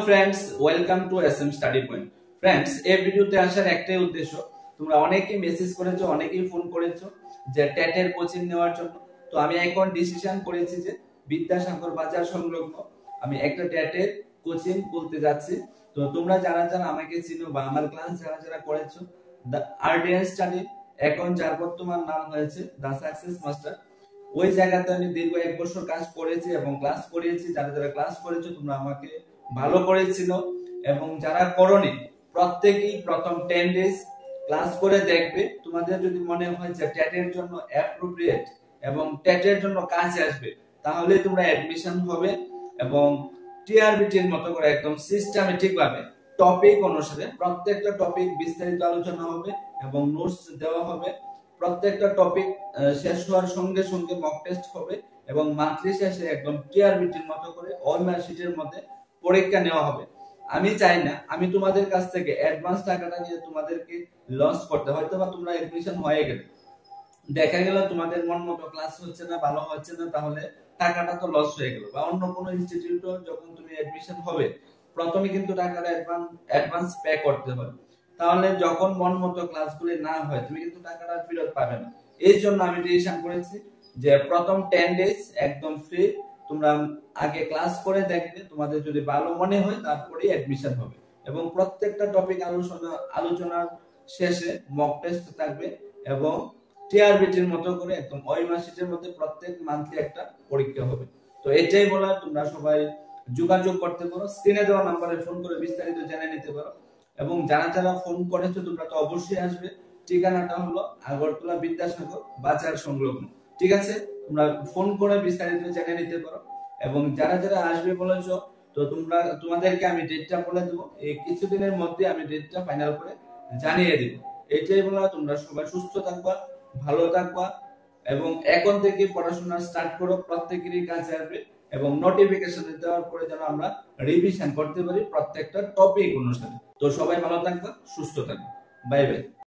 Friends, welcome to SM study point. Friends, এই ভিডিওতে আসার একটাই উদ্দেশ্য, তোমরা অনেকেই মেসেজ করেছো, অনেকেই ফোন করেছো যে টেটের কোচিং নেওয়ার জন্য। তো আমি এখন ডিসিশন করেছি যে বিদ্যাসাগর বাজার সংলগ্ন আমি একটা টেটের কোচিং খুলতে যাচ্ছি। তো তোমরা যারা যারা আমাকে চিনো বা আমার ক্লাস যারা যারা করেছো, দ্য আরডিএন স্টাডি, এখন যার বর্তমান নাম হয়েছে দ্য সাকসেস মাস্টার, ওই জায়গাতে আমি দীর্ঘ 1 বছর কাজ করেছি এবং ক্লাস করিয়েছি। যারা যারা ক্লাস করেছো তোমরা আমাকে ভালো করেছিল, এবং যারা করনি প্রত্যেকেই প্রথম 10 ডেজ ক্লাস করে দেখবে। তোমাদের যদি মনে হয় যে টেটের জন্য অ্যাপ্রোপ্রিয়েট এবং টেটের জন্য কাজে আসবে, তাহলে তোমরা অ্যাডমিশন হবে এবং টিআরবিটির মতো করে একদম সিস্টেমেটিক ভাবে টপিক অনুসারে প্রত্যেকটা টপিক বিস্তারিত আলোচনা হবে এবং নোটস দেওয়া হবে। প্রত্যেকটা টপিক শেষ হওয়ার সঙ্গে সঙ্গে মক টেস্ট হবে এবং মান্থলি শেষে একদম টিআরবিটির মতো করে ওএমআর শিটের মধ্যে পরীক্ষা নেওয়া হবে। আমি চাই না আমি তোমাদের কাছ থেকে অ্যাডভান্স টাকাটা নিয়ে তোমাদেরকে লস করতে। হয়তো বা তোমরা এডমিশন হয়ে গেলে দেখা গেল তোমাদের মন মতো ক্লাস হচ্ছে না, ভালো হচ্ছে না, তাহলে টাকাটা তো লস হয়ে গেল। বা অন্য কোনো ইনস্টিটিউটে যখন তুমি এডমিশন হবে, প্রথমে কিন্তু টাকাটা অ্যাডভান্স পে করতে হয়। তাহলে যখন মন মতো ক্লাসগুলি না হয়, তুমি কিন্তু টাকাটা ফেরত পাবে না। এই জন্য আমি ডিসিশন করেছি যে প্রথম 10 ডেজ একদম ফ্রি, তোমরা আগে ক্লাস করে দেখবে, তোমাদের যদি ভালো মনে হয় তারপরেই অ্যাডমিশন হবে। এবং প্রত্যেকটা টপিক আলোচনার শেষে মক টেস্ট থাকবে এবং টিআরবিটির মতো করে একদম ওইমাসিটের মধ্যে প্রত্যেক মান্থলি একটা পরীক্ষা হবে। তো এটাই বলার, তোমরা সবাই যোগাযোগ করতে পারো, স্ক্রিনে দেওয়া নম্বরে ফোন করে বিস্তারিত জেনে নিতে পারো। এবং যারা যারা ফোন করেছো তোমরা তো অবশ্যই আসবে। ঠিকানাটা হলো আগরতলা বিদ্যাসাগর বাজার সংলগ্ন। ঠিক আছে, তোমরা ফোন করে বিস্তারিত জেনে নিতে পারো। এবং যারা যারা আসবে বলেছো, তো তোমাদেরকে আমি ডেটটা বলে দেবো, এই কিছুদিনের মধ্যে আমি ডেটটা ফাইনাল করে জানিয়ে দিব। এটাই বলা, তোমরা সবাই সুস্থ থাকবা, ভালো থাকবা এবং এখন থেকে পড়াশোনা স্টার্ট করো, প্রত্যেকেরই কাছে আসবে। এবং নোটিফিকেশন দেওয়ার পরে যেন আমরা রিভিশন করতে পারি প্রত্যেকটা টপিক অনুসারে। তো সবাই ভালো থাকবা, সুস্থ থাকবা। Bye bye.